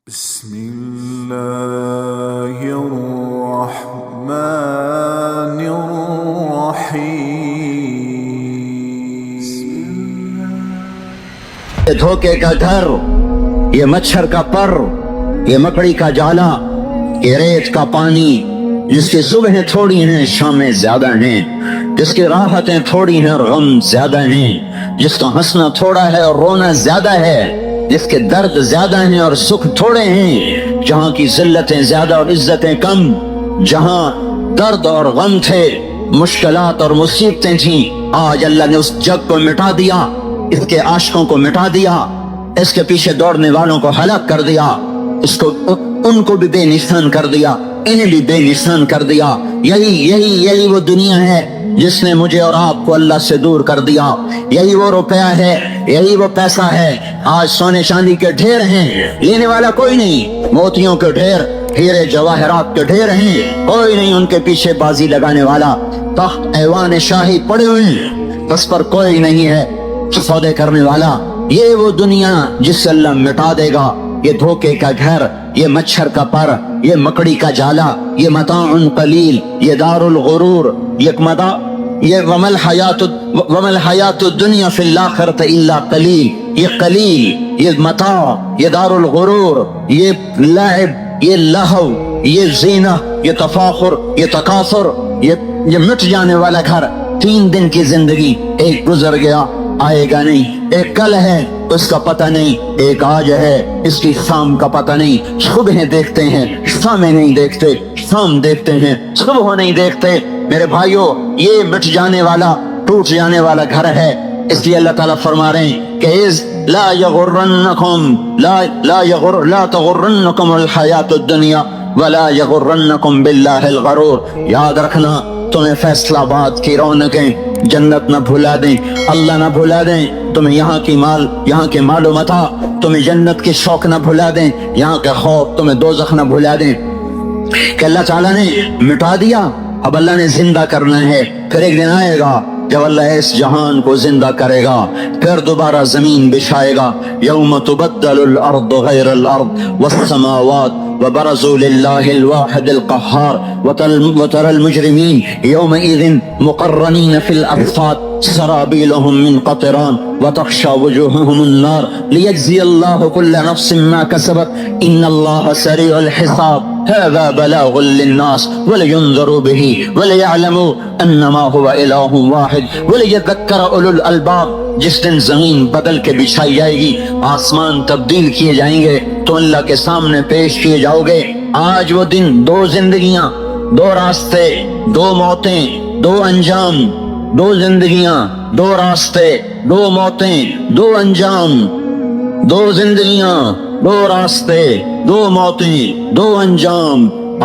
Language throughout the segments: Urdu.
بسم الله الرحمن الرحيم. یہ دھوکے کا گھر، یہ مچھر کا پر، یہ مکڑی کا جالا، یہ ریت کا پانی، جس کی صبحیں تھوڑی ہیں شامیں زیادہ ہیں، جس کی راحتیں تھوڑی ہیں اور غم زیادہ ہیں، جس کا ہنسنا تھوڑا ہے اور رونا زیادہ ہے، جس کے درد زیادہ ہیں اور سکھ تھوڑے ہیں، جہاں کی ذلتیں زیادہ اور عزتیں کم، جہاں درد اور غم تھے، مشکلات اور مصیبتیں تھیں، آج اللہ نے اس جگ کو مٹا دیا، اس کے عاشقوں کو مٹا دیا، اس کے پیچھے دوڑنے والوں کو ہلاک کر دیا، ان کو بھی بے نشان کر دیا، انہیں بھی بے نشان کر دیا. یہی وہ دنیا ہے جس نے مجھے اور آپ کو اللہ سے دور کر دیا. یہی وہ روپیہ ہے، یہی وہ پیسہ ہے. آج سونے چاندی کے ڈھیر ہیں، لینے والا کوئی نہیں. موتیوں کے ڈھیر، ہیرے جواہرات کے ڈھیر ہیں، کوئی نہیں ان کے پیچھے بازی لگانے والا. تخت ایوان شاہی پڑے ہوئے ہیں، بس پر کوئی نہیں ہے سودے کرنے والا. یہ وہ دنیا جس سے اللہ مٹا دے گا. یہ دھوکے کا گھر، یہ مچھر کا پر، یہ مکڑی کا جالا، یہ متاع قلیل، یہ دار الغرور، یہ ومل حیات الدنیا فی الآخرۃ الا قلیل. یہ قلیل، یہ متاع، یہ دار الغرور، یہ لعب، یہ لہو، یہ زینہ، یہ تفاخر، یہ تکاثر، یہ مٹ جانے والا گھر. 3 دن کی زندگی، ایک گزر گیا، آئے گا نہیں. ایک کل ہے، اس کا پتہ نہیں. ایک آج ہے، اس کی شام کا پتہ نہیں. صبح دیکھتے ہیں، شامیں نہیں دیکھتے. شام دیکھتے ہیں، صبح نہیں دیکھتے. میرے بھائیوں، یہ مٹ جانے والا، ٹوٹ جانے والا گھر ہے. اس لیے اللہ تعالیٰ فرما رہے ہیں کہ لا تغرنکم الحیات الدنیا ولا یغرنکم باللہ الغرور. یاد رکھنا، تمہیں فیصلہ آباد کی رونقیں جنت نہ بھلا دیں، اللہ نہ بھلا دیں. تمہیں یہاں کے مال و متاع تمہیں جنت کے شوق نہ بھلا دیں، یہاں کے خوف تمہیں دوزخ نہ بھلا دیں. کہ اللہ تعالیٰ نے مٹا دیا، اب اللہ نے زندہ کرنا ہے. پھر ایک دن آئے گا جب اللہ اس جہان کو زندہ کرے گا، پھر دوبارہ زمین بچھائے گا. یوم تبدل الارض غیر الارض والسماوات وبرزوا للہ الواحد القہار وترى المجرمین یومئذ مقرنین فی الاصفاد سرابیلهم من قطران وتخشى وجوههم النار لیجزی اللہ كل نفس ما كسبت ان اللہ سریع الحساب. هذا بلاغ للناس ولينذروا به وليعلموا انما هو اله واحد وليذكر اولو الالباب. جس دن زمین بدل کے بچھائی جائے گی، آسمان تبدیل کیے جائیں گے، تو اللہ کے سامنے پیش کیے جاؤ گے. آج وہ دن، 2 زندگیاں، 2 راستے، 2 موتیں، 2 انجام. 2 زندگیاں، 2 راستے، 2 موتیں، 2 انجام. 2 زندگیاں، 2 راستے، 2 موتیں، 2 انجام.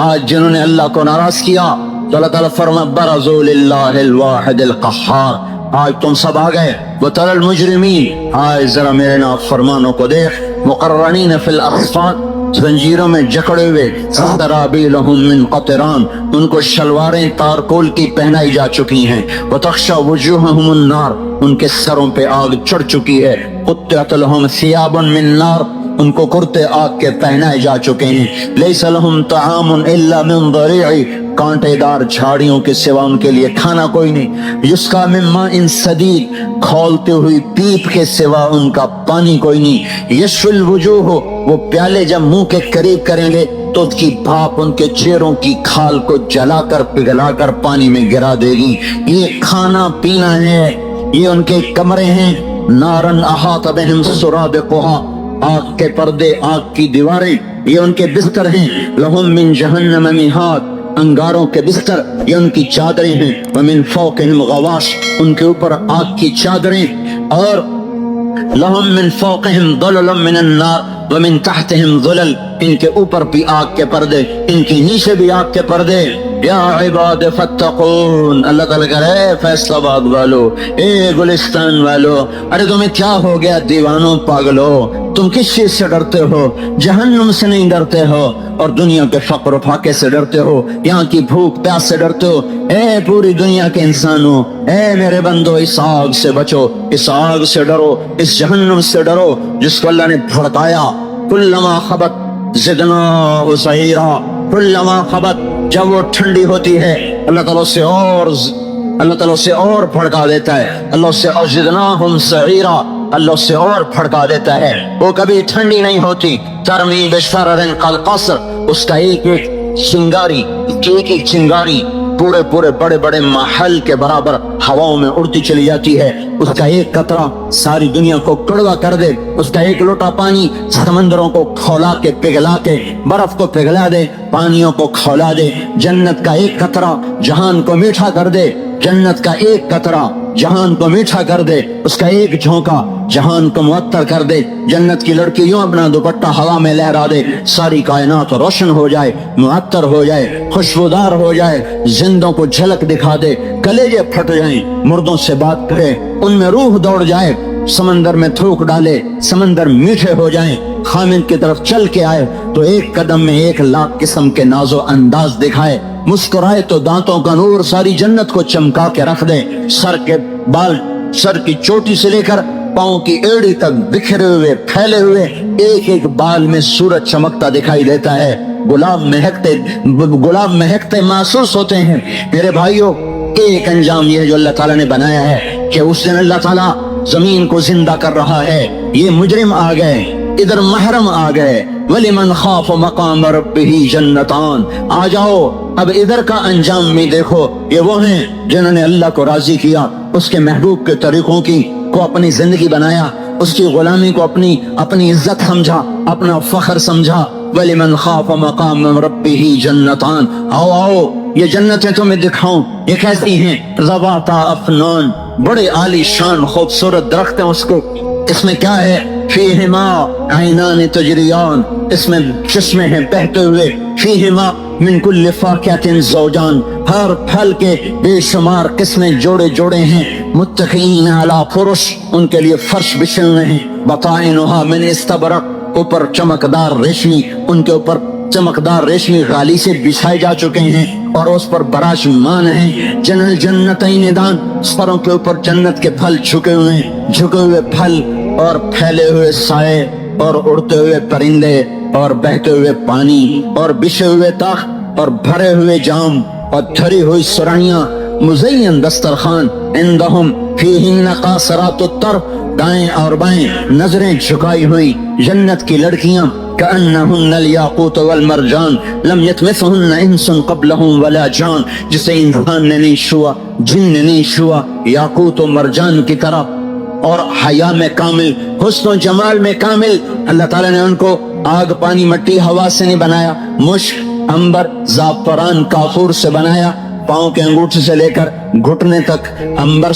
آج جنہوں نے اللہ کو ناراض کیا تو اللہ تعالیٰ فرما برزوا للہ الواحد القہار. آج تم سب آ گئے. وترى المجرمین، آج ذرا میرے نافرمانوں کو دیکھ، مقرنین فی الاصفاد، زنجیروں میں جکڑے ہوئے، سرابیلهم من قطران، ان کو شلواریں تارکول کی پہنائی جا چکی ہیں. وتخشى وجوههم النار، ان کے سروں پہ آگ چڑھ چکی ہے. قطعت لهم ثياب من نار، ان کو کرتے آگ کے پہنائے جا چکے ہیں. لیس لهم طعام الا من ضریع، کانٹے دار جھاڑیوں کے سوا ان کے لیے کھانا کوئی نہیں. یسقى من ماء صدید، کھولتے ہوئی پیپ کے سوا ان کا پانی کوئی نہیں. یشفی الوجوہ، وہ پیالے جب منہ کے قریب کریں گے تو اس کی بھاپ ان کے چہروں کی کھال کو جلا کر پگھلا کر پانی میں گرا دے گی. یہ کھانا پینا ہے، یہ ان کے کمرے ہیں. نارن احاط بہم سرادقها، آگ کے پردے، آگ کی دیواریں، یہ ان کے بستر ہیں. لہم من جہنم مہاد، انگاروں کے بستر، یہ ان کی چادریں ہیں. ومن فوقہم غواش، ان کے اوپر آگ کی چادریں. اور لہم من فوقہم ظلل من النار ومن تحتہم ظلل، ان کے اوپر بھی آگ کے پردے، ان کے نیچے بھی آگ کے پردے. یا عباد فاتقون، اللہ تعالیٰ کہہ رہے اے فیصلہ آباد والو، اے گلستان والو، ارے تمہیں کیا ہو گیا دیوانوں، پاگلو؟ تم کس چیز سے ڈرتے ہو؟ جہنم سے نہیں ڈرتے ہو، اور دنیا کے فقر و فاقے سے ڈرتے ہو، یہاں کی بھوک پیاس سے ڈرتے ہو. اے پوری دنیا کے انسانوں، اے میرے بندو، اس آگ سے بچو، اس آگ سے ڈرو، اس جہنم سے ڈرو جس کو اللہ نے بھڑکایا. کلما خبت زدناہ سعیرا، کلما خبت، جب وہ ٹھنڈی ہوتی ہے اللہ تعالیٰ اسے اور بھڑکا دیتا ہے، اللہ اسے زدناہم سعیرا، اللہ اسے اور بھڑکا دیتا ہے، وہ کبھی ٹھنڈی نہیں ہوتی۔ ترمی بشرر کالقصر، اس کا ایک ایک چنگاری پورے بڑے محل کے برابر ہواؤں میں اڑتی چلی جاتی ہے، اس کا ایک قطرہ ساری دنیا کو کڑوا کر دے، اس کا ایک لوٹا پانی سمندروں کو کھولا کے پگھلا کے برف کو پگھلا دے، پانیوں کو کھولا دے۔ جنت کا ایک قطرہ جہان کو میٹھا کر دے، جنت کا ایک قطرہ جہان کو میٹھا کر دے، اس کا ایک جھونکا جہان کو معطر کر دے۔ جنت کی لڑکی یوں اپنا دوپٹہ ہوا میں لہرا دے، ساری کائنات روشن ہو جائے، معطر ہو جائے، خوشبودار ہو جائے، زندوں کو جھلک دکھا دے، کلیجے پھٹ جائیں، مردوں سے بات کرے، ان میں روح دوڑ جائے، سمندر میں تھوک ڈالے، سمندر میٹھے ہو جائیں، خامد کی طرف چل کے آئے تو ایک قدم میں 1,00,000 قسم کے ناز و انداز دکھائے، مسکرائے تو دانتوں کا نور ساری جنت کو چمکا کے رکھ دے، سر کی چوٹی سے لے کر پاؤں کی ایڑی تک بکھرے ہوئے پھیلے ہوئے ایک ایک بال میں سورج چمکتا دکھائی دیتا ہے، گلاب مہکتے محسوس ہوتے ہیں۔ میرے بھائیوں، ایک انجام یہ ہے جو اللہ تعالیٰ نے بنایا ہے کہ اس دن اللہ تعالیٰ زمین کو زندہ کر رہا ہے، یہ مجرم آ گئے، ادھر محرم آ گئے، وَلِمَنْ خَافَ مَقَامَ رَبِّهِ جَنَّتَانِ، آ جاؤ اب ادھر کا انجام بھی دیکھو۔ یہ وہ ہیں جنہوں نے اللہ کو راضی کیا، اس کے محبوب کے طریقوں کو اپنی زندگی بنایا، اس کی غلامی کو اپنی عزت سمجھا، اپنا فخر سمجھا۔ وَلِمَنْ خَافَ مَقَامَ رَبِّهِ جَنَّتَانِ، آؤ یہ جنتیں تمہیں دکھاؤں، یہ کیسی ہیں؟ ذَوَاتَا أَفْنَانٍ، بڑے عالی شان خوبصورت درخت ہیں، اس میں کیا ہے؟ فیہما عینان تجریان، اس میں چشمے ہیں بہتے ہوئے، فیہما من کل فاکہۃ زوجان، ہر پھل کے بے شمار قسمیں جوڑے ہیں، متکئین علی فرش، ان کے لیے فرش بچھے ہوئے ہیں، بطائنھا من استبرق، اوپر چمکدار ریشمی، ان کے اوپر چمکدار ریشمی غالی سے بچھائے جا چکے ہیں اور اس پر براجمان ہیں۔ جنتین دان، سروں کے اوپر جنت کے پھل جھکے ہوئے پھل اور پھیلے ہوئے سائے اور اڑتے ہوئے پرندے اور بہتے ہوئے پانی اور بچھے ہوئے تخت اور بھرے ہوئے جام اور دھری ہوئی سرائیاں، مزین دسترخوان، عندہم فیہن قاصرات الطرف، دائیں اور بائیں نظریں جھکائی ہوئی جنت کی لڑکیاں، کأنہن الیاقوت والمرجان لم یطمثہن انس قبلہم ولا جان، جسے انسان نے نہیں چھوا، جن نے نہیں چھوا، یاقوت و مرجان کی طرح، اور حیا میں کامل، حسن و جمال میں کامل۔ اللہ تعالیٰ نے ان کو آگ پانی مٹی ہوا سے نہیں بنایا، مشک عنبر زعفران کافور سے بنایا، پاؤں کے انگوٹھے سے لے کر گھٹنے تک عنبر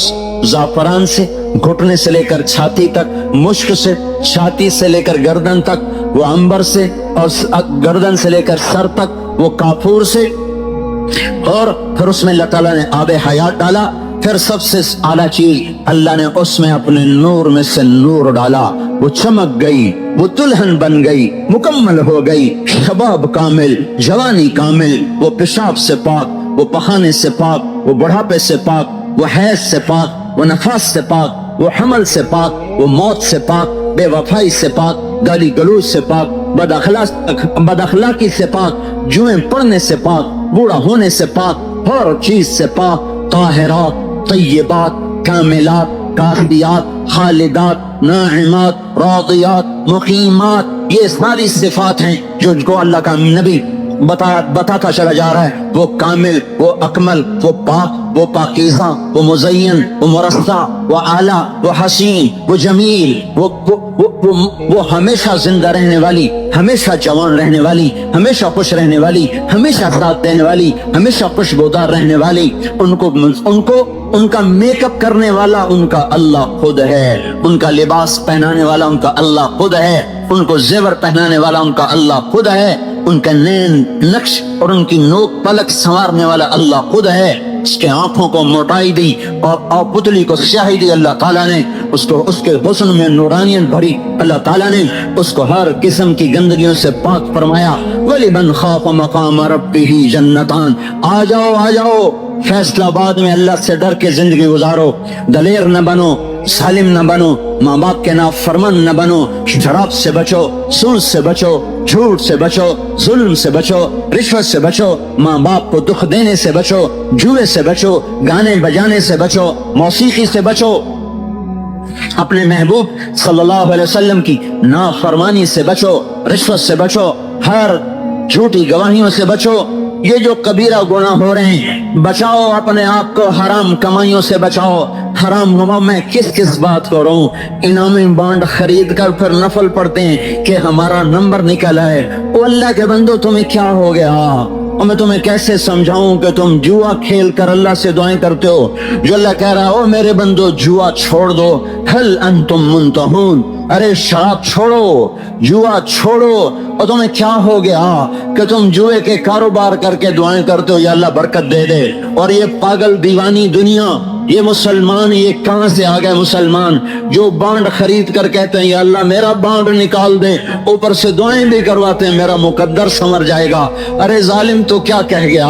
زعفران سے، گھٹنے سے لے کر چھاتی تک مشک سے، چھاتی سے لے کر گردن تک وہ عنبر سے، اور گردن سے لے کر سر تک وہ کافور سے، اور پھر اس میں اللہ تعالیٰ نے آب حیات ڈالا۔ پھر سب سے اعلیٰ چیز اللہ نے اس میں اپنے نور میں سے نور ڈالا، وہ چمک گئی، وہ دلہن بن گئی، مکمل ہو گئی، شباب کامل، جوانی کامل، وہ پیشاب سے پاک، وہ پخانے سے پاک، وہ بڑھاپے سے پاک، وہ حیض سے پاک، وہ نفاس سے پاک، وہ حمل سے پاک، وہ موت سے پاک، بے وفائی سے پاک، گالی گلوچ سے پاک، بد اخلاقی سے پاک، جوئیں پڑنے سے پاک، بوڑھا ہونے سے پاک، ہر چیز سے پاک، طاہرات، طیبات، کاملات، کافیات، خالدات، ناعمات، راضیات، مقیمات، یہ ساری صفات ہیں جو ان کو اللہ کا نبی بتاتا چلا جا رہا ہے۔ وہ کامل، وہ اکمل، وہ پاک، وہ پاکیزہ، وہ مزین، وہ مرصع، وہ اعلیٰ، وہ حسین، وہ جمیل، وہ ہمیشہ زندہ رہنے والی، ہمیشہ جوان رہنے والی، ہمیشہ خوش رہنے والی، ہمیشہ ساتھ دینے والی، ہمیشہ خوشبودار رہنے والی۔ ان کا میک اپ کرنے والا ان کا اللہ خود ہے، ان کا لباس پہنانے والا ان کا اللہ خود ہے، ان کو زیور پہنانے والا ان کا اللہ خود ہے، ان کا نین نقش اور ان کی نوک پلک سنوارنے والا اللہ خود ہے۔ اس کے آنکھوں کو موٹائی دی اور پتلی کو سیاہی دی اللہ تعالیٰ نے، اس کے حسن میں نورانیت بھری اللہ تعالیٰ نے، اس کو ہر قسم کی گندگیوں سے پاک فرمایا۔ وَلِمَنْ خَافَ مَقَامَ رَبِّهِ جَنَّتَانِ، آ جاؤ فیصلہ آباد میں اللہ سے ڈر کے زندگی گزارو، دلیر نہ بنو، ظالم نہ بنو، ماں باپ کے نافرمان نہ بنو، شراب سے بچو، سود سے بچو، جھوٹ سے بچو، ظلم سے بچو، رشوت سے بچو، ماں باپ کو دکھ دینے سے بچو، جوئے سے بچو، گانے بجانے سے بچو، موسیقی سے بچو، اپنے محبوب صلی اللہ علیہ وسلم کی نافرمانی سے بچو، رشوت سے بچو، ہر جھوٹی گواہیوں سے بچو، یہ جو کبیرہ گناہ ہو رہے ہیں بچاؤ اپنے آپ کو، حرام کمائیوں سے بچاؤ، حرام گناہ میں کس بات کو رہوں، انعامی بانڈ خرید کر پھر نفل پڑھتے ہیں کہ ہمارا نمبر نکل آئے، او اللہ کے بندو تمہیں کیا ہو گیا، اور میں تمہیں کیسے سمجھاؤں کہ تم جوا کھیل کر اللہ سے دعائیں کرتے ہو، جو اللہ کہہ رہا ہو میرے بندو جوا چھوڑ دو، هل انتم منتہون، ارے شراب چھوڑو، جوا چھوڑو، اور تمہیں کیا ہو گیا کہ تم جوئے کے کاروبار کر کے دعائیں کرتے ہو یا اللہ برکت دے دے، اور یہ پاگل دیوانی دنیا، یہ مسلمان یہ کہاں سے آ گئے مسلمان جو بانڈ خرید کر کہتے ہیں یا اللہ میرا بانڈ نکال دے، اوپر سے دعائیں بھی کرواتے ہیں میرا مقدر سنور جائے گا، ارے ظالم تو کیا کہہ گیا،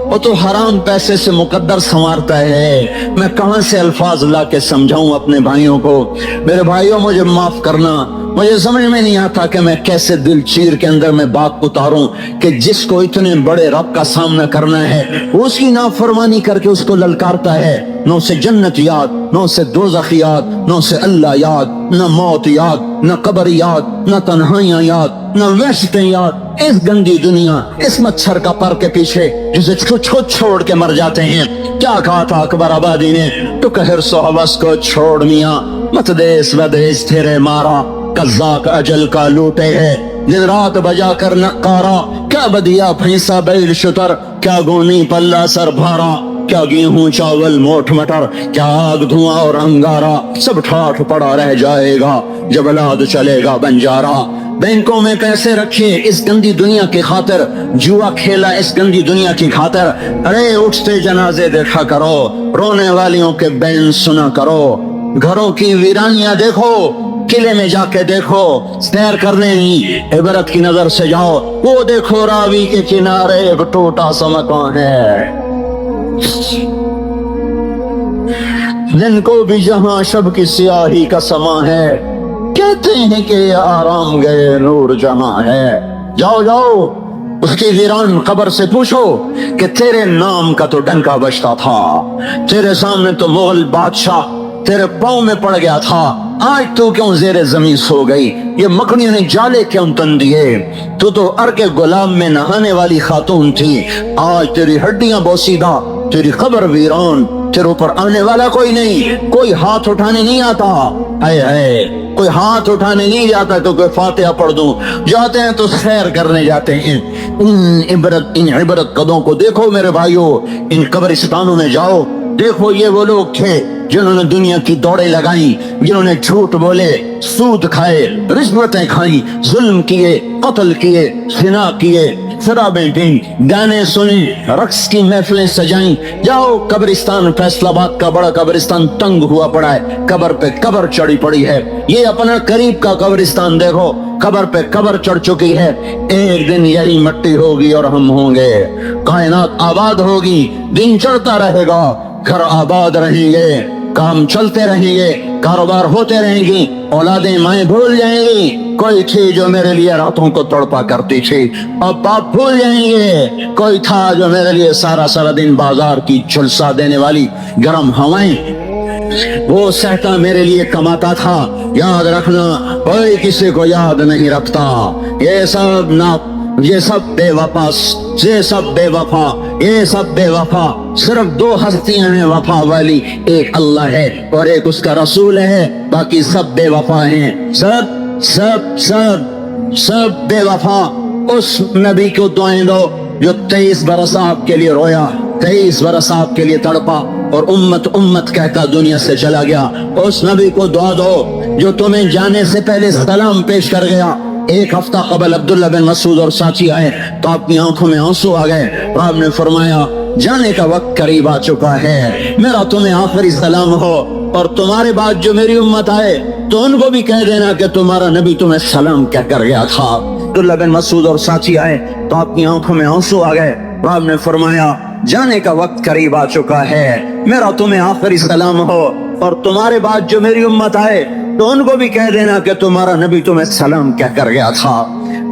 وہ تو حرام پیسے سے مقدر سنوارتا ہے، میں کہاں سے الفاظ لا کے سمجھاؤں اپنے بھائیوں کو، میرے بھائیوں مجھے معاف کرنا، مجھے سمجھ میں نہیں آتا کہ میں کیسے دل چیر کے اندر میں بات اتاروں کہ جس کو اتنے بڑے رب کا سامنا کرنا ہے وہ اس کی نافرمانی کر کے اس کو للکارتا ہے، نہ اسے جنت یاد، نہ اسے دوزخ یاد، نہ اسے اللہ یاد، نہ موت یاد، نہ قبر یاد، نہ تنہائیاں یاد، نہ وحشتیں یاد، اس گندی دنیا، اس مچھر کا پر کے پیچھے جسے چھوڑ کے مر جاتے ہیں، کیا کہا تھا اکبر آبادی نے، تو کہ حرص و ہوس کو چھوڑ میاں، مت دیس ودیس تیرے مارا، قزاق اجل کا لوٹے ہے، دن رات بجا کر نقارا، کیا بدیا بھینسا بیل شتر، کیا گونی پلہ سر بھارا، کیا گیہوں چاول موٹ مٹر، کیا آگ دھواں اور انگارا، سب ٹھاٹھ پڑا رہ جائے گا جب اولاد چلے گا بنجارا، بینکوں میں پیسے رکھے اس گندی دنیا کی خاطر، جوا کھیلا اس گندی دنیا کی خاطر، ارے اٹھتے جنازے دیکھا کرو، رونے والیوں کے بین سنا کرو، گھروں کی ویرانیاں دیکھو، قلعے میں جا کے دیکھو، سیر کرنے نہیں عبرت کی نظر سے جاؤ، وہ دیکھو راوی کے کنارے ایک ٹوٹا سا مکان ہے، دن کو بھی جہاں شب کی سیاہی کا سما ہے، کہتے ہیں کہ یہ آرام گئے نور جہاں ہے، جاؤ جاؤ اس کی ویران قبر سے پوچھو کہ تیرے نام کا تو ڈنکا بجتا تھا، تیرے سامنے تو مغل بادشاہ تیرے پاؤں میں پڑ گیا تھا، آج تو کیوں زیر زمین سو گئی، یہ مکڑیوں نے جالے کیوں تن دیے، تو ارک گلاب میں نہانے والی خاتون تھی، آج تیری ہڈیاں بوسیدہ، تیری قبر ویران، تیرے اوپر آنے والا کوئی نہیں، کوئی ہاتھ اٹھانے نہیں آتا، کوئی ہاتھ اٹھانے نہیں جاتا تو کوئی فاتحہ پڑھ دوں، جاتے ہیں تو سیر کرنے جاتے ہیں، ان عبرت قدوں کو دیکھو میرے بھائیوں، ان قبرستانوں میں جاؤ، دیکھو یہ وہ لوگ تھے جنہوں نے دنیا کی دوڑیں لگائیں، جنہوں نے جھوٹ بولے، سود کھائے، رشوتیں کھائیں، ظلم کیے، قتل کیے، زنا کیے، شرابیں پیں، گانے سنے، رقص کی محفلیں سجائیں، جاؤ قبرستان فیصل آباد کا بڑا قبرستان تنگ ہوا پڑا ہے، قبر پہ قبر چڑھی پڑی ہے، یہ اپنا قریب کا قبرستان دیکھو، قبر پہ قبر چڑھ چکی ہے، ایک دن یہی مٹی ہوگی اور ہم ہوں گے، کائنات آباد ہوگی، دن چڑھتا رہے گا، گھر آباد رہیں گے، کام چلتے رہیں گے، کاروبار ہوتے رہیں گی، اولادیں مائیں بھول جائیں گی، کوئی تھی جو میرے لیے راتوں کو تڑپا کرتی تھی، اب باپ بھول جائیں گے، کوئی تھا جو میرے لیے سارا دن بازار کی جھلسا دینے والی گرم ہوائیں، وہ سہتا میرے لیے کماتا تھا، یاد رکھنا کوئی کسی کو یاد نہیں رکھتا، یہ سب بے وفا، یہ سب بے وفا، صرف دو ہستیاں ہیں وفا والی، ایک اللہ ہے اور ایک اس کا رسول ہے، باقی سب بے وفا ہیں، سب بے وفا، اس نبی کو دعائیں دو جو 23 برس آپ کے لیے رویا، 23 برس آپ کے لیے تڑپا اور امت کہتا دنیا سے چلا گیا، اس نبی کو دعا دو جو تمہیں جانے سے پہلے سلام پیش کر گیا، ایک ہفتہ قبل عبداللہ بن مسعود اور ساتھی آئے تو آپ کی آنکھوں میں آنسو آ گئے، آپ نے فرمایا جانے کا وقت قریب آ چکا ہے، میرا تمہیں آخری سلام ہو، اور تمہارے بعد جو میری امت آئے تو ان کو بھی کہہ دینا کہ تمہارا نبی تمہیں سلام کہہ کر گیا تھا۔ عبداللہ بن مسعود اور ساتھی آئے تو آپ کی آنکھوں میں آنسو آ گئے، آپ نے فرمایا جانے کا وقت قریب آ چکا ہے، میرا تمہیں آخری سلام ہو، اور تمہارے بعد جو میری امت آئے تو ان کو بھی کہہ دینا کہ تمہارا نبی تمہیں سلام کہہ کر گیا تھا۔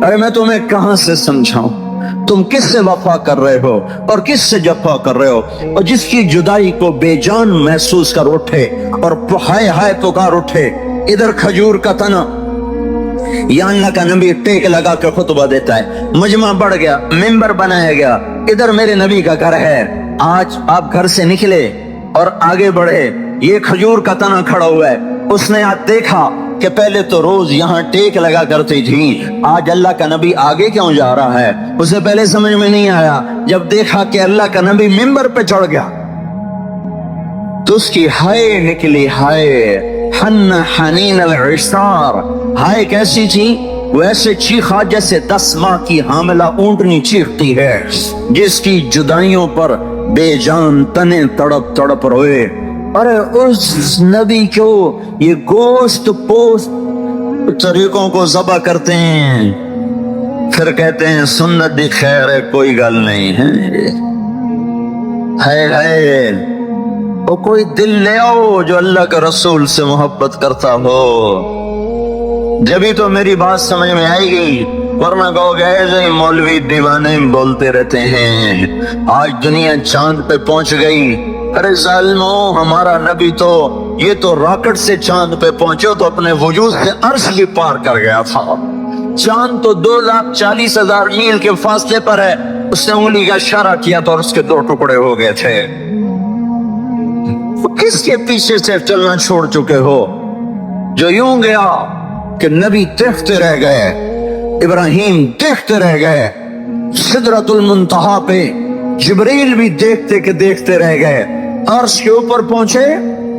ارے میں تمہیں کہاں سے سمجھاؤں، تم کس سے وفا کر رہے ہو اور کس سے جفا کر رہے ہو؟ اور جس کی جدائی کو بے جان محسوس کر اٹھے اور ہائے ہائے پکار اٹھے، ادھر کھجور کا تنا، یا اللہ کا نبی ٹیک لگا کے خطبہ دیتا ہے، مجمع بڑھ گیا، ممبر بنایا گیا، ادھر میرے نبی کا گھر ہے۔ آج آپ گھر سے نکلے اور آگے بڑھے، یہ کھجور کا تنا کھڑا ہوا ہے، اس نے آج دیکھا کہ پہلے تو روز یہاں ٹیک لگا کرتی تھی، آج اللہ کا نبی آگے کیوں جا رہا ہے؟ اسے پہلے سمجھ میں نہیں آیا، جب دیکھا کہ اللہ کا نبی ممبر پہ چڑھ گیا تو اس کی ہائے نکلی، ہائے حن حنین العشار، ہائے کیسی تھی؟ وہ ایسے چیخا جیسے 10 ماہ کی حاملہ اونٹنی چیختی ہے، جس کی جدائیوں پر بے جان تنے تڑپ تڑپ روئے۔ ارے اس نبی کو یہ گوشت پوست طریقوں کو ذبح کرتے ہیں، پھر کہتے ہیں سنت دی خیر ہے، کوئی گل نہیں ہے۔ وہ کوئی دل لے آؤ جو اللہ کے رسول سے محبت کرتا ہو، جبھی تو میری بات سمجھ میں آئے گی، ورنہ کہو گے ایسے مولوی دیوانے بولتے رہتے ہیں، آج دنیا چاند پہ پہنچ گئی۔ ارے ظالمو، ہمارا نبی تو یہ تو راکٹ سے چاند پہ پہنچے تو اپنے وجود سے عرش بھی پار کر گیا تھا۔ چاند تو 2,40,000 میل کے فاصلے پر ہے، اس نے انگلی کا اشارہ کیا تو اس کے 2 ٹکڑے ہو گئے تھے۔ کس کے پیچھے سے چلنا چھوڑ چکے ہو جو یوں گیا کہ نبی دیکھتے رہ گئے، ابراہیم دیکھتے رہ گئے، سدرۃ المنتہا پہ جبریل بھی دیکھتے کہ دیکھتے رہ گئے، عرش کے اوپر پہنچے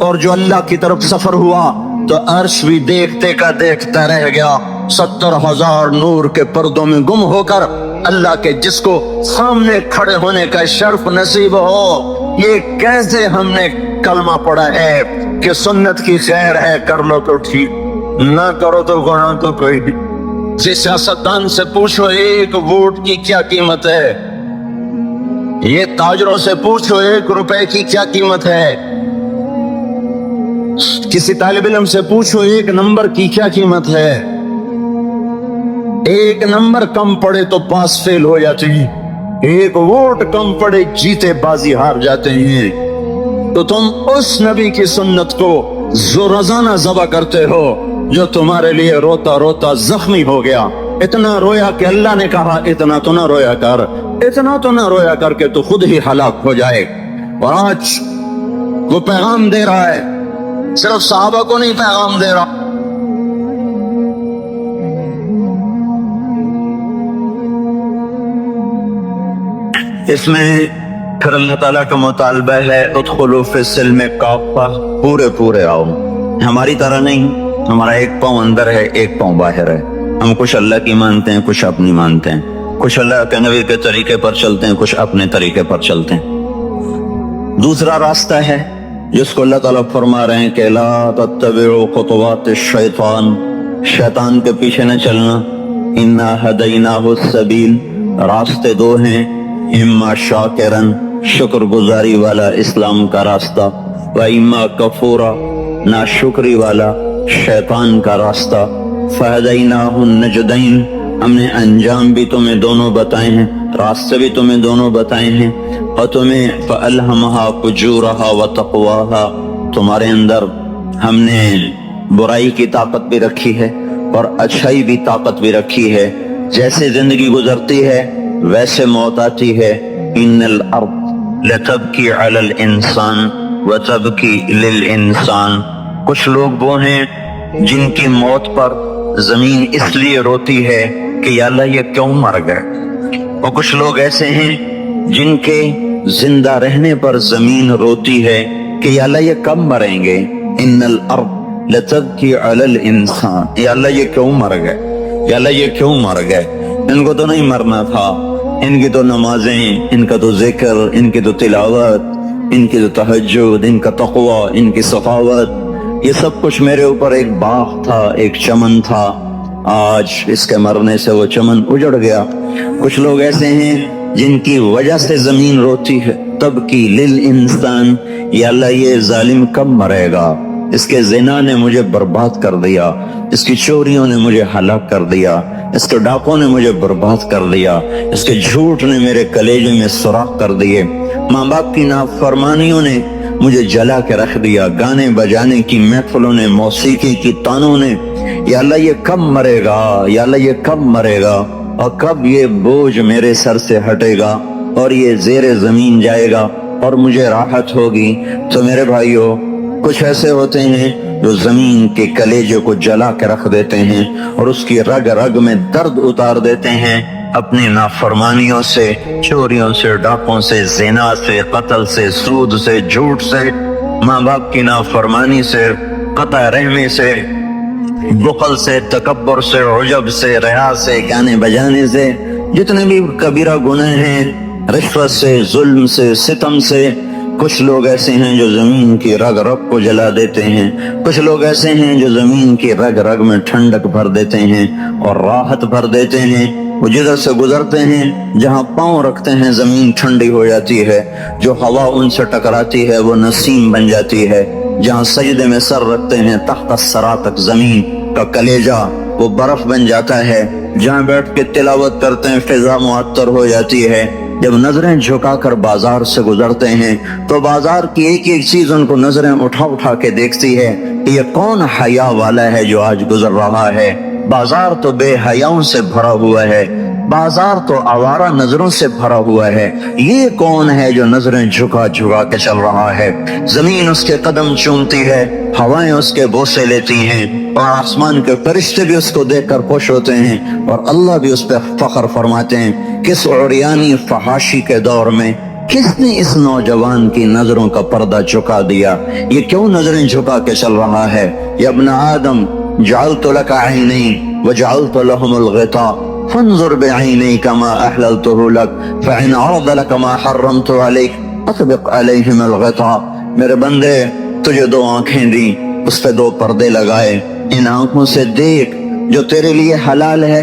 اور جو اللہ کی طرف سفر ہوا تو عرش بھی دیکھتے کا دیکھتا رہ گیا، 70,000 نور کے پردوں میں گم ہو کر اللہ کے جس کو سامنے کھڑے ہونے کا شرف نصیب ہو۔ یہ کیسے ہم نے کلمہ پڑھا ہے کہ سنت کی خیر ہے، کر لو تو ٹھیک، نہ کرو تو گناہ تو کوئی نہیں۔ سیاستدان سے پوچھو ایک ووٹ کی کیا قیمت ہے، یہ تاجروں سے پوچھو 1 روپے کی کیا قیمت ہے، کسی طالب علم سے پوچھو 1 نمبر کی کیا قیمت ہے۔ 1 نمبر کم پڑے تو پاس فیل ہو جاتے ہیں، 1 ووٹ کم پڑے جیتے بازی ہار جاتے ہیں۔ تو تم اس نبی کی سنت کو زورزانہ ذبح کرتے ہو جو تمہارے لیے روتا روتا زخمی ہو گیا، اتنا رویا کہ اللہ نے کہا اتنا تو نہ رویا کر، اتنا تو نہ رویا کر کے تو خود ہی ہلاک ہو جائے۔ اور آج وہ پیغام دے رہا ہے، صرف صحابہ کو نہیں پیغام دے رہا، اس میں پھر اللہ تعالیٰ کا مطالبہ ہے ادخلوا فی السلم کافہ، پورے آؤ، ہماری طرح نہیں، ہمارا 1 پاؤں اندر ہے 1 پاؤں باہر ہے، ہم کچھ اللہ کی مانتے ہیں کچھ اپنی مانتے ہیں، کچھ اللہ کے نبی کے طریقے پر چلتے ہیں کچھ اپنے طریقے پر چلتے ہیں۔ دوسرا راستہ ہے جس کو اللہ تعالیٰ فرما رہے ہیں کہ لا تتبعوا خطوات الشیطان، شیطان کے پیچھے نہ چلنا، انا ہدیناہ السبیل، راستے 2 ہیں، اما شاکرن، شکر گزاری والا اسلام کا راستہ، و اما کفورا، ناشکری والا شیطان کا راستہ، فہدیناہ النجدین، ہم نے انجام بھی تمہیں دونوں بتائے ہیں، راستے بھی تمہیں دونوں بتائے ہیں، اور تمہیں فَأَلْهَمَهَا فُجُورَهَا وَتَقْوَاهَا، تمہارے اندر ہم نے برائی کی طاقت بھی رکھی ہے اور اچھائی بھی طاقت بھی رکھی ہے، جیسے زندگی گزرتی ہے ویسے موت آتی ہے، ان الارض لتبکی علی الانسان وتبکی للانسان، کچھ لوگ وہ ہیں جن کی موت پر زمین اس لیے روتی ہے کہ یا اللہ یہ کیوں مر گئے، اور کچھ لوگ ایسے ہیں جن کے زندہ رہنے پر زمین روتی ہے کہ یا اللہ یہ کب مریں گے، ان الارض لتبکی علی الانسان، یا اللہ یہ کیوں مر گئے، یا اللہ یہ کیوں مر گئے، ان کو تو نہیں مرنا تھا، ان کی تو نمازیں، ان کا تو ذکر، ان کی تو تلاوت، ان کی تو تہجد، ان کا تقوی، ان کی سخاوت، یہ سب کچھ میرے اوپر ایک باغ تھا، ایک چمن تھا، آج اس کے مرنے سے وہ چمن اجڑ گیا۔ کچھ لوگ ایسے ہیں جن کی وجہ سے زمین روتی ہے، تبکی للانسان، یا اللہ یہ ظالم کب مرے گا؟ اس کے زنا نے مجھے برباد کر دیا، اس کی چوریوں نے مجھے ہلاک کر دیا، اس کے ڈاکوں نے مجھے برباد کر دیا، اس کے جھوٹ نے میرے کلیجے میں سوراخ کر دیے، ماں باپ کی نافرمانیوں نے مجھے جلا کے رکھ دیا، گانے بجانے کی محفلوں نے، موسیقی کی تانوں نے، یا اللہ یہ کب مرے گا؟ یا اللہ یہ کب مرے گا؟ اور کب یہ بوجھ میرے سر سے ہٹے گا اور یہ زیر زمین جائے گا اور مجھے راحت ہوگی؟ تو میرے بھائیوں، کچھ ایسے ہوتے ہیں جو زمین کے کلیجے کو جلا کے رکھ دیتے ہیں اور اس کی رگ رگ میں درد اتار دیتے ہیں، اپنی نافرمانیوں سے، چوریوں سے، ڈاکوں سے، زنا سے، قتل سے، سود سے، جھوٹ سے، ماں باپ کی نافرمانی سے، قطع رحمی سے، بخل سے، تکبر سے، عجب سے، ریا سے، گانے بجانے سے، جتنے بھی کبیرہ گناہ ہیں، رشوت سے، ظلم سے، ستم سے۔ کچھ لوگ ایسے ہیں جو زمین کی رگ رگ کو جلا دیتے ہیں، کچھ لوگ ایسے ہیں جو زمین کی رگ رگ میں ٹھنڈک بھر دیتے ہیں اور راحت بھر دیتے ہیں۔ وہ جدھر سے گزرتے ہیں، جہاں پاؤں رکھتے ہیں زمین ٹھنڈی ہو جاتی ہے، جو ہوا ان سے ٹکراتی ہے وہ نسیم بن جاتی ہے، جہاں سجدے میں سر رکھتے ہیں تحت الثری تک زمین کا کلیجہ وہ برف بن جاتا ہے، جہاں بیٹھ کے تلاوت کرتے ہیں فضا معطر ہو جاتی ہے۔ جب نظریں جھکا کر بازار سے گزرتے ہیں تو بازار کی ایک ایک چیز ان کو نظریں اٹھا اٹھا کے دیکھتی ہے کہ یہ کون حیا والا ہے جو آج گزر رہا ہے۔ بازار تو بے حیاؤں سے بھرا ہوا ہے، بازار تو آوارہ نظروں سے بھرا ہوا ہے، یہ کون ہے جو نظریں جھکا جھکا کے چل رہا ہے؟ زمین اس کے قدم چومتی ہے، ہوائیں اس کے بوسے لیتی ہیں، اور آسمان کے فرشتے بھی اس کو دیکھ کر خوش ہوتے ہیں، اور اللہ بھی اس پہ فخر فرماتے ہیں۔ کس عریانی فحاشی کے دور میں کس نے اس نوجوان کی نظروں کا پردہ چکا دیا؟ یہ کیوں نظریں جھکا کے چل رہا ہے؟ یا ابن آدم جعلت لك عینین وجعلت لهم الغطاء فانظر بعینیک ما احللته لك فإن عرض لك ما حرمت عليك اطبق علیہم الغطاء۔ میرے بندے، تجھے دو آنکھیں دی، اس پہ دو پردے لگائے، ان آنکھوں سے دیکھ جو تیرے لیے حلال ہے،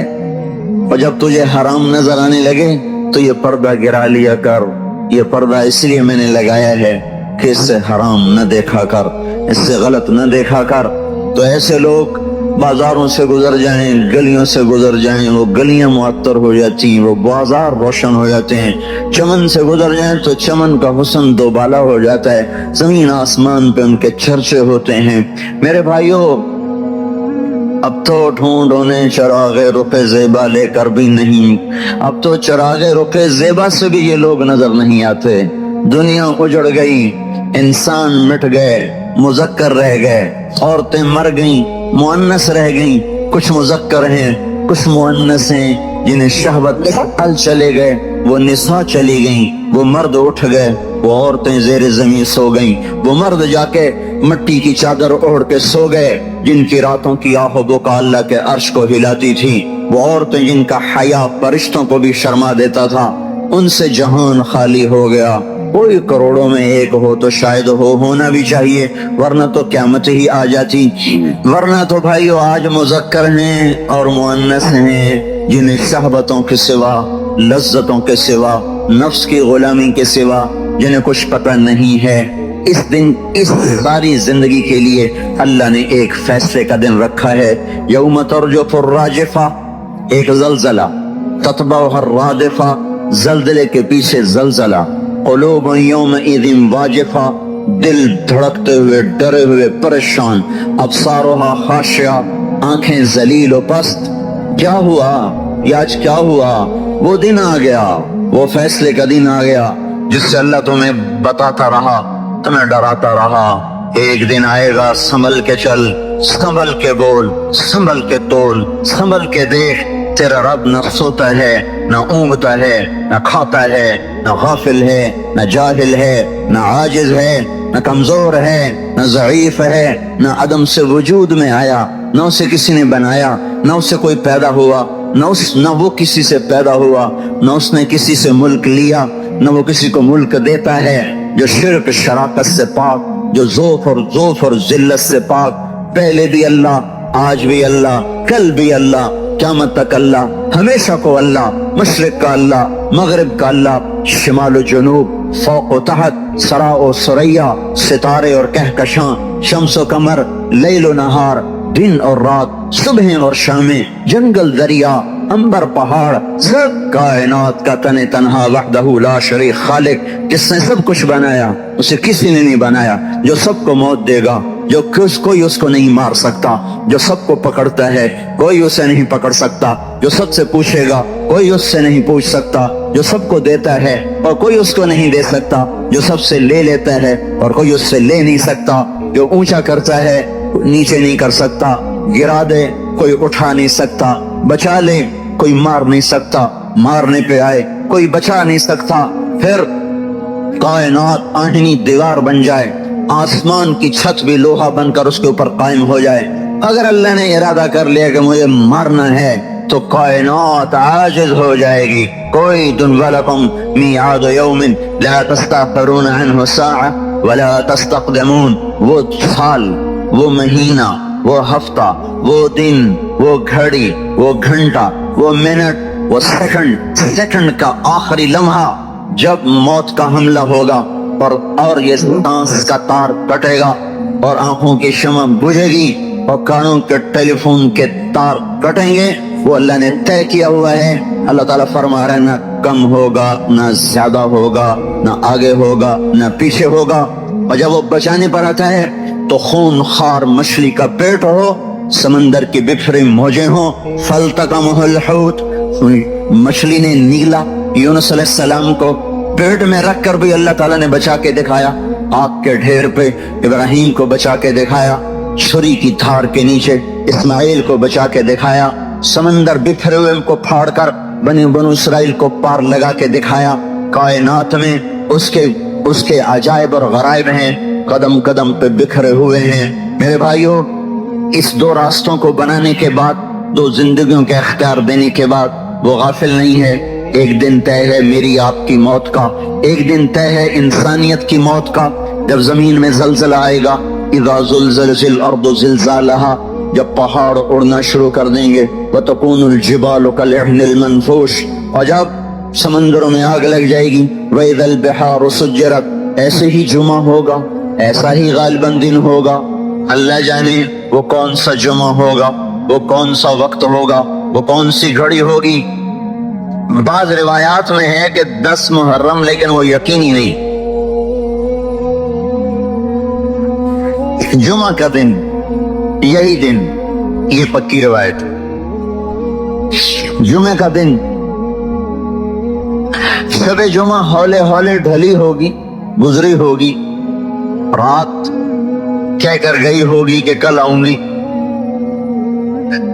اور جب تجھے حرام نظر آنے لگے تو یہ پردہ گرا لیا کر۔ یہ پردہ اس لیے میں نے لگایا ہے کہ اس سے حرام نہ دیکھا کر، اس سے غلط نہ دیکھا کر۔ تو ایسے لوگ بازاروں سے گزر جائیں، گلیوں سے گزر جائیں، وہ گلیاں معطر ہو جاتی ہیں، وہ بازار روشن ہو جاتے ہیں، چمن سے گزر جائیں تو چمن کا حسن دوبالا ہو جاتا ہے، زمین آسمان پہ ان کے چرچے ہوتے ہیں۔ میرے بھائیوں، اب تو ڈھونڈ انہیں چراغ رخ زیبا لے کر بھی نہیں، اب تو چراغ رخ زیبا سے بھی یہ لوگ نظر نہیں آتے۔ دنیا اجڑ گئی، انسان مٹ گئے، مذکر رہ گئے، عورتیں مر گئیں، مؤنث رہ گئیں، کچھ مذکر ہیں، کچھ مؤنث ہیں، جنہیں شہوت حل چلے گئے، وہ نساء چلی گئیں، وہ مرد اٹھ گئے، وہ عورتیں زیر زمین سو گئیں، وہ مرد جا کے مٹی کی چادر اوڑھ کے سو گئے، جن کی راتوں کی آہ و بکا اللہ کے عرش کو ہلاتی تھی، وہ عورتیں جن کا حیا فرشتوں کو بھی شرما دیتا تھا، ان سے جہان خالی ہو گیا۔ کوئی کروڑوں میں ایک ہو تو شاید ہونا بھی چاہیے، ورنہ تو قیامت ہی آ جاتی۔ ورنہ تو بھائیو آج مذکر ہیں اور مؤنث ہیں، جنہیں شہوتوں کے سوا، لذتوں کے سوا، نفس کی غلامی کے سوا جنہیں کچھ پتہ نہیں ہے۔ اس دن، اس ساری زندگی کے لیے اللہ نے ایک فیصلے کا دن رکھا ہے۔ یوم ترجف الراجفہ، ایک زلزلہ، تتبعها الرادفہ، زلزلے کے پیچھے زلزلہ، قلوب یومئذ واجفہ، دل دھڑکتے ہوئے، ڈرے ہوئے، پریشان، ابصارها خاشعہ، آنکھیں ذلیل و پست۔ کیا ہوا؟ یہ آج کیا ہوا؟ وہ دن آ گیا، وہ فیصلے کا دن آ گیا جس سے اللہ تمہیں بتاتا رہا، تمہیں ڈراتا رہا۔ ایک دن آئے گا، سنبھل کے چل، سنبھل کے بول، سنبھل کے تول، سنبھل کے دیکھ۔ تیرا رب نہ سوتا ہے، نہ اونگتا ہے، نہ کھاتا ہے، نہ غافل ہے، نہ جاہل ہے، نہ عاجز ہے، نہ کمزور ہے، نہ ضعیف ہے، نہ عدم سے وجود میں آیا، نہ اسے کسی نے بنایا، نہ اسے کوئی پیدا ہوا، نہ وہ کسی سے پیدا ہوا، نہ اس نے کسی سے ملک لیا، نہ وہ کسی کو ملک دیتا ہے۔ جو شرک شراکت سے پاک، جو ذوف اور ذلت سے پاک، پہلے بھی اللہ، آج بھی اللہ، کل بھی اللہ، قیامت تک اللہ، ہمیشہ کو اللہ، مشرق کا اللہ، مغرب کا اللہ، شمال و جنوب، فوق و تحت، سرا و سریا، ستارے اور کہکشاں، شمس و قمر، لیل و نہار، دن اور رات، صبح اور شامیں، جنگل دریا، انبر پہاڑ، سب کائنات کا تن تنہا وحدہ لا شریک خالق، جس نے سب کچھ بنایا، اسے کسی نے نہیں بنایا، جو سب کو موت دے گا، جو کوئی اس کو نہیں مار سکتا، جو سب کو پکڑتا ہے کوئی اسے نہیں پکڑ سکتا، جو سب سے پوچھے گا کوئی اس سے نہیں پوچھ سکتا، جو سب کو دیتا ہے اور کوئی اس کو نہیں دے سکتا، جو سب سے لے لیتا ہے اور کوئی اس سے لے نہیں سکتا، جو اونچا کرتا ہے نیچے نہیں کر سکتا، گرا دے کوئی اٹھا نہیں سکتا، بچا لے کوئی مار نہیں سکتا، مارنے پہ آئے کوئی بچا نہیں سکتا، پھر کائنات آہنی دیوار بن جائے، آسمان کی چھت بھی لوہا بن کر اس کے اوپر قائم ہو جائے، اگر اللہ نے ارادہ کر لیا کہ مجھے مارنا ہے تو کائنات عاجز ہو جائے گی۔ کوئی وَلَكُمْ مِيعَادُ يَوْمٍ لَا تَسْتَأْخِرُونَ عَنْهُ سَاعَةً وَلَا تَسْتَقْدِمُونَ، وہ سال، وہ مہینہ، وہ ہفتہ، وہ دن، وہ گھڑی، وہ گھنٹہ، وہ منٹ، وہ سیکنڈ کا آخری لمحہ جب موت کا حملہ ہوگا اور یہ سانس کا تار کٹے گا اور آنکھوں کی شمع بجھے گی اور کانوں کے ٹیلی فون کے تار کٹیں گے، وہ اللہ نے طے کیا ہوا ہے۔ اللہ تعالیٰ فرما رہا ہے نہ کم ہوگا نہ زیادہ ہوگا، نہ آگے ہوگا نہ پیچھے ہوگا۔ اور جب وہ بچانے پر آتا ہے تو خون خار مچھلی کا پیٹ ہو، سمندر کی بکھری موجیں ہوں، فَالْتَقَمَهُ الْحُوتُ، مچھلی نے نیگلا یونس علیہ السلام کو، پیٹ میں رکھ کر بھی اللہ تعالیٰ نے بچا کے دکھایا، آگ کے ڈھیر پہ ابراہیم کو بچا کے دکھایا، چھری کی دھار کے نیچے اسماعیل کو بچا کے دکھایا، سمندر بکھرے ہوئے کو پھاڑ کر بنو اسرائیل کو پار لگا کے دکھایا۔ کائنات میں اس کے عجائب اور غرائب ہیں، قدم قدم پہ بکھرے ہوئے ہیں۔ میرے بھائیوں، اس دو راستوں کو بنانے کے بعد، دو زندگیوں کے اختیار دینے کے بعد وہ غافل نہیں ہے۔ ایک دن طے ہے میری آپ کی موت کا، ایک دن طے ہے انسانیت کی موت کا، جب زمین میں زلزلہ آئے گا، اذا زلزلت الارض زلزالہا، جب پہاڑ اڑنا شروع کر دیں گے، وتکون الجبال کالعہن المنفوش، اور جب سمندروں میں آگ لگ جائے گی، وَإِذَا الْبِحَارُ سُجِّرَتْ، ایسے ہی جمعہ ہوگا، ایسا ہی غالباً دن ہوگا۔ اللہ جانے وہ کون سا جمعہ ہوگا، وہ کون سا وقت ہوگا، وہ کون سی گھڑی ہوگی۔ بعض روایات میں ہے کہ 10 محرم، لیکن وہ یقینی نہیں۔ جمعہ کا دن، یہی دن، یہ پکی روایت، جمعہ کا دن، شب جمعہ ہولے ہولے ڈھلی ہوگی، گزری ہوگی، رات کہہ کر گئی ہوگی کہ کل آؤں گی،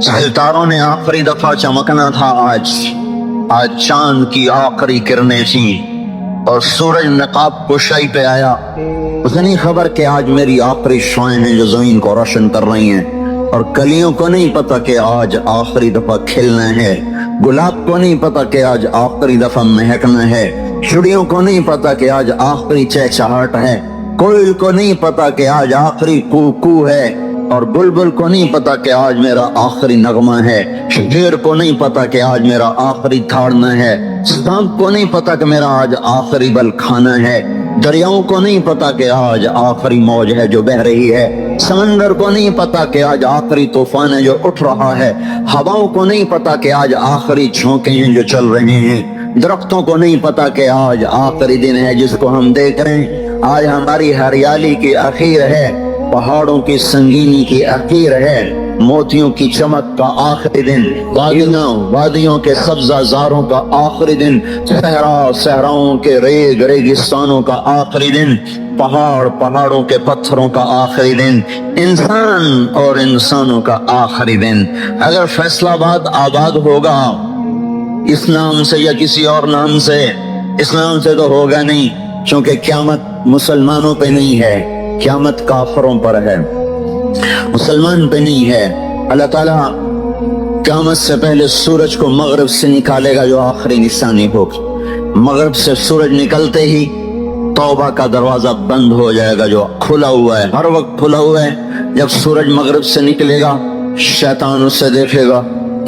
ستاروں نے آخری دفعہ چمکنا تھا، آج چاند کی آخری کرنیں تھیں، اور سورج نقاب کشائی پہ آیا۔ اسے نہیں خبر کہ آج میری آخری شعائیں ہیں جو زمین کو روشن کر رہی ہیں، اور کلیوں کو نہیں پتا کہ آج آخری دفعہ کھلنا ہے، گلاب کو نہیں پتا کہ آج آخری دفعہ مہکنا ہے، چڑیوں کو نہیں پتا کہ آج آخری چہچہاٹ ہے، کوئل کو نہیں پتا کہ آج آخری کوکو ہے، اور بلبل کو نہیں پتا کہ آج میرا آخری نغمہ ہے، شیر کو نہیں پتا کہ آج میرا آخری تھاڑنا ہے، سانپ کو نہیں پتا کہ میرا آج آخری بل کھانا ہے، دریاؤں کو نہیں پتا کہ آج آخری موج ہے جو بہ رہی ہے، سمندر کو نہیں پتا کہ آج آخری طوفان ہے جو اٹھ رہا ہے، ہواؤں کو نہیں پتا کہ آج آخری جھونکے ہیں جو چل رہے ہیں، درختوں کو نہیں پتا کہ آج آخری دن ہے جس کو ہم دیکھ رہے ہیں، آج ہماری ہریالی کی اخیر ہے، پہاڑوں کی سنگینی کی اخیر ہے، موتیوں کی چمک کا آخری دن، وادیوں کے سبزہ زاروں کا آخری دن، صحراؤں کے ریگستانوں کا آخری دن، پہاڑوں کے پتھروں کا آخری دن، انسان اور انسانوں کا آخری دن۔ اگر فیصلہ آباد آباد ہوگا اس نام سے یا کسی اور نام سے، اس نام سے تو ہوگا نہیں، چونکہ قیامت مسلمانوں پہ نہیں ہے، قیامت کافروں پر ہے، مسلمان پہ نہیں ہے۔ اللہ تعالیٰ قیامت سے پہلے سورج کو مغرب سے نکالے گا جو آخری نشانی ہوگی، مغرب سے سورج نکلتے ہی توبہ کا دروازہ بند ہو جائے گا جو کھلا ہوا ہے، ہر وقت کھلا ہوا ہے۔ جب سورج مغرب سے نکلے گا شیطان اسے دیکھے گا،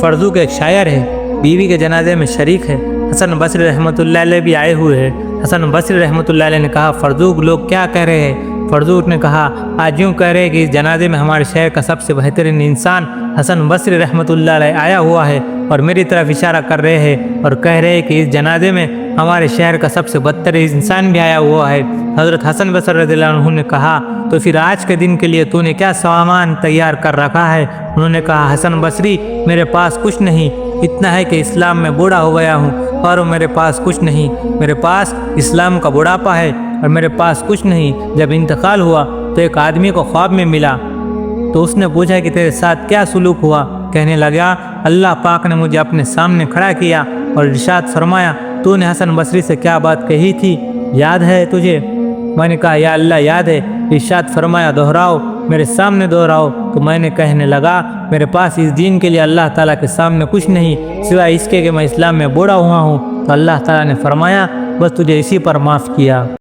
فرزوق ایک شاعر ہے، بیوی کے جنازے میں شریک ہے۔ حسن بصری رحمۃ اللہ علیہ بھی آئے ہوئے ہیں۔ حسن بصری رحمۃ اللہ علیہ نے کہا، فرزوق لوگ کیا کہہ رہے ہیں؟ فرزوق نے کہا، آج یوں کہہ رہے کہ اس جنازے میں ہمارے شہر کا سب سے بہترین انسان حسن بصری رحمۃ اللہ علیہ آیا ہوا ہے اور میری طرف اشارہ کر رہے ہیں اور کہہ رہے ہیں کہ اس جنازے میں ہمارے شہر کا سب سے بدتر انسان بھی آیا ہوا ہے۔ حضرت حسن بصری رضی اللہ عنہ نے کہا، تو پھر آج کے دن کے لیے تو نے کیا سامان تیار کر رکھا ہے؟ انہوں نے کہا، حسن بصری میرے پاس کچھ نہیں، اتنا ہے کہ اسلام میں بوڑھا ہو گیا ہوں اور میرے پاس کچھ نہیں، میرے پاس اسلام کا بڑھاپا ہے اور میرے پاس کچھ نہیں۔ جب انتقال ہوا تو ایک آدمی کو خواب میں ملا تو اس نے پوچھا کہ تیرے ساتھ کیا سلوک ہوا؟ کہنے لگا، اللہ پاک نے مجھے اپنے سامنے کھڑا کیا اور ارشاد فرمایا، تو نے حسن بصری سے کیا بات کہی تھی، یاد ہے تجھے؟ میں نے کہا، یا اللہ یاد ہے۔ ارشاد فرمایا، دہراؤ، میرے سامنے دہراؤ۔ تو میں نے کہنے لگا، میرے پاس اس دین کے لیے اللہ تعالیٰ کے سامنے کچھ نہیں سوائے اس کے کہ میں اسلام میں بوڑھا ہوا ہوں۔ تو اللہ تعالیٰ نے فرمایا، بس تجھے اسی پر معاف کیا۔